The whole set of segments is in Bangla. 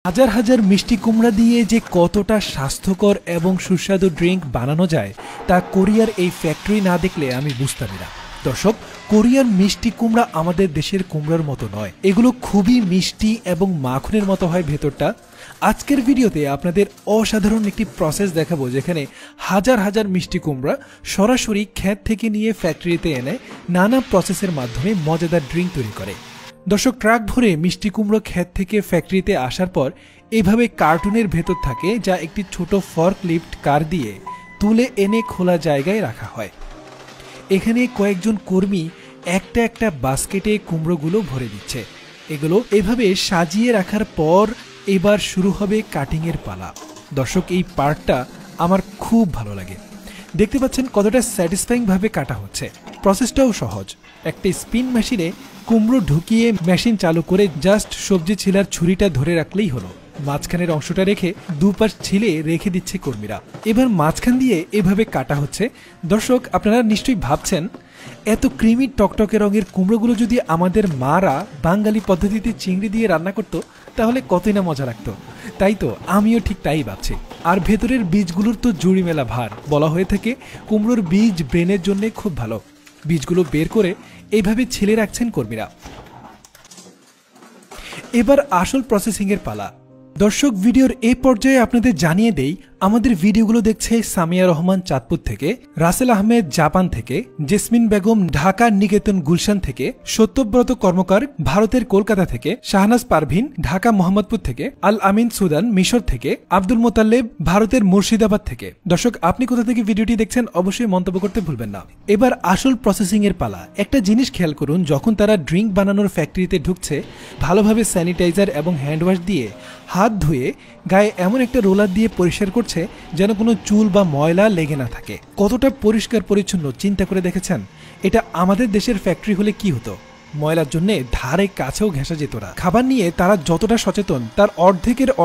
হাজার হাজার মিষ্টি কুমড়া দিয়ে যে কতটা স্বাস্থ্যকর এবং সুস্বাদু ড্রিঙ্ক বানানো যায় তা কোরিয়ার এই ফ্যাক্টরি না দেখলে আমি বুঝতামই না। দর্শক, কোরিয়ার মিষ্টি কুমড়া আমাদের দেশের কুমড়ার মতো নয়, এগুলো খুবই মিষ্টি এবং মাখনের মতো হয় ভেতরটা। আজকের ভিডিওতে আপনাদের অসাধারণ একটি প্রসেস দেখাবো যেখানে হাজার হাজার মিষ্টি কুমড়া সরাসরি ক্ষেত থেকে নিয়ে ফ্যাক্টরিতে এনে নানা প্রসেসের মাধ্যমে মজাদার ড্রিঙ্ক তৈরি করে। দর্শক, ট্রাক ভরে মিষ্টি কুমড়ো ক্ষেত থেকে ফ্যাক্টরিতে আসার পর এভাবে কার্টুনের ভেতর থাকে, যা একটি ছোট ফর্ক লিফট কার দিয়ে তুলে এনে খোলা জায়গায় রাখা হয়। এখানে কয়েকজন কর্মী একটা একটা বাস্কেটে কুমড়োগুলো ভরে দিচ্ছে। এগুলো এভাবে সাজিয়ে রাখার পর এবার শুরু হবে কাটিংয়ের পালা। দর্শক, এই পার্টটা আমার খুব ভালো লাগে। দেখতে পাচ্ছেন কতটা স্যাটিসফাইং ভাবে কাটা হচ্ছে। প্রসেসটাও সহজ। একটা স্পিন মেশিনে কুমড়ো ঢুকিয়ে মেশিন চালু করে জাস্ট সবজি ছিলার ছুরিটা ধরে রাখলেই হলো। মাঝখানের অংশটা রেখে দুপাশ ছিলে রেখে দিচ্ছে কর্মীরা। এবার মাঝখান দিয়ে এভাবে কাটা হচ্ছে। দর্শক, আপনারা নিশ্চয়ই ভাবছেন এত ক্রিমি টকটকে রঙের কুমড়োগুলো যদি আমাদের মারা বাঙালি পদ্ধতিতে চিংড়ি দিয়ে রান্না করতো তাহলে কতই না মজা লাগতো। তাই তো আমিও ঠিক তাই ভাবছি। আর ভেতরের বীজগুলোর তো জুড়ি মেলা ভার। বলা হয়ে থাকে কুমড়োর বীজ ব্রেনের জন্য খুব ভালো। বীজগুলো বের করে এইভাবে ছিলে রাখছেন কর্মীরা। এবার আসল প্রসেসিং এর পালা। দর্শক, ভিডিওর এই পর্যায়ে আপনাদের জানিয়ে দেই, আমাদের ভিডিওগুলো দেখছে সামিয়া রহমান চাঁদপুর থেকে, রাসেল আহমেদ জাপান থেকে, জেসমিন বেগম ঢাকা নিকেতন গুলশান থেকে, সত্যব্রত কর্মকার ভারতের কলকাতা থেকে, শাহনাজ পারভিন ঢাকা মোহাম্মদপুর থেকে, আল আমিন সুদান মিশর থেকে, আব্দুল মোতাল্লেব ভারতের মুর্শিদাবাদ থেকে। দর্শক, আপনি কোথা থেকে ভিডিওটি দেখছেন অবশ্যই মন্তব্য করতে ভুলবেন না। এবার আসল প্রসেসিং এর পালা। একটা জিনিস খেয়াল করুন, যখন তারা ড্রিঙ্ক বানানোর ফ্যাক্টরিতে ঢুকছে ভালোভাবে স্যানিটাইজার এবং হ্যান্ড ওয়াশ দিয়ে হাত ধুয়ে গায়ে এমন একটা রোলার দিয়ে পরিষ্কার করছে যেন কোনো চুল বা ময়লা লেগে না থাকে। কতটা পরিষ্কার পরিচ্ছন্ন চিন্তা করে দেখেছেন? এটা আমাদের দেশের ফ্যাক্টরি হলে কি হতো? ময়লার জন্য ধারে কাছেও ঘেঁষা যেত না। খাবার নিয়ে তারা যতটা সচেতন তার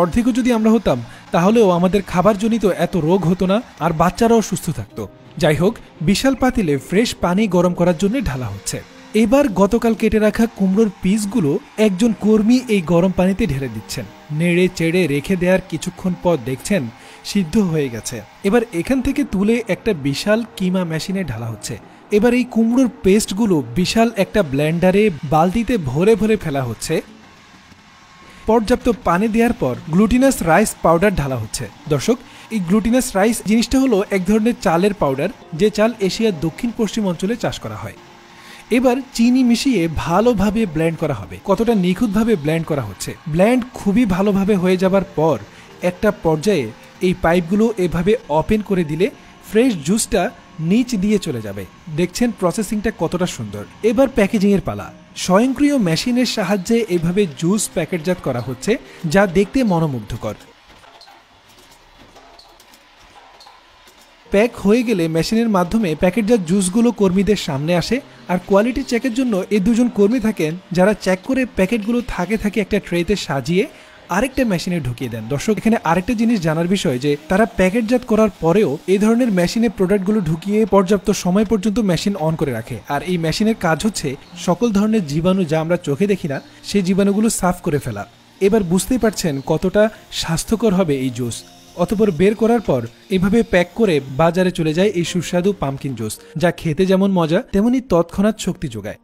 অর্ধেকও যদি আমরা হতাম তাহলেও আমাদের খাবার জনিত এত রোগ হতো না, আর বাচ্চারাও সুস্থ থাকতো। যাই হোক, বিশাল পাতিলে ফ্রেশ পানি গরম করার জন্য ঢালা হচ্ছে। এবার গতকাল কেটে রাখা কুমড়োর পিসগুলো একজন কর্মী এই গরম পানিতে ঢেলে দিচ্ছেন। নেড়ে চেড়ে রেখে দেওয়ার কিছুক্ষণ পর দেখছেন সিদ্ধ হয়ে গেছে। এবার এখান থেকে তুলে একটা বিশাল কিমা মেশিনে ঢালা হচ্ছে। এবার এই কুমড়োর পেস্টগুলো বিশাল একটা ব্লেন্ডারে বালতিতে ভরে ভরে ফেলা হচ্ছে। পর্যাপ্ত পানি দেওয়ার পর গ্লুটিনাস রাইস পাউডার ঢালা হচ্ছে। দর্শক, এই গ্লুটিনাস রাইস জিনিসটা হলো এক ধরনের চালের পাউডার, যে চাল এশিয়ার দক্ষিণ পশ্চিম অঞ্চলে চাষ করা হয়। এবার চিনি মিশিয়ে ভালোভাবে ব্লেন্ড করা হবে। কতটা নিখুঁতভাবে ব্লেন্ড করা হচ্ছে। ব্লেন্ড খুবই ভালোভাবে হয়ে যাবার পর একটা পর্যায়ে এই পাইপগুলো এভাবে ওপেন করে দিলে ফ্রেশ জুসটা নিচ দিয়ে চলে যাবে। দেখছেন প্রসেসিংটা কতটা সুন্দর। এবার প্যাকেজিং এর পালা। স্বয়ংক্রিয় মেশিনের সাহায্যে এভাবে জুস প্যাকেটজাত করা হচ্ছে, যা দেখতে মনোমুগ্ধকর। প্যাক হয়ে গেলে মেশিনের মাধ্যমে প্যাকেটজাত জুসগুলো কর্মীদের সামনে আসে। আর কোয়ালিটি চেকের জন্য এই দুজন কর্মী থাকেন, যারা চেক করে প্যাকেটগুলো থাকে একটা ট্রেতে সাজিয়ে আরেকটা মেশিনে ঢুকিয়ে দেন। দর্শক, এখানে আরেকটা জিনিস জানার বিষয় যে তারা প্যাকেটজাত করার পরেও এই ধরনের মেশিনে প্রোডাক্টগুলো ঢুকিয়ে পর্যাপ্ত সময় পর্যন্ত মেশিন অন করে রাখে। আর এই মেশিনের কাজ হচ্ছে সকল ধরনের জীবাণু যা আমরা চোখে দেখি না সেই জীবাণুগুলো সাফ করে ফেলা। এবার বুঝতেই পারছেন কতটা স্বাস্থ্যকর হবে এই জুস। অতঃপর বের করার পর এভাবে প্যাক করে বাজারে চলে যায় এই সুস্বাদু পামকিন জুস, যা খেতে যেমন মজা তেমনি তৎক্ষণাৎ শক্তি যোগায়।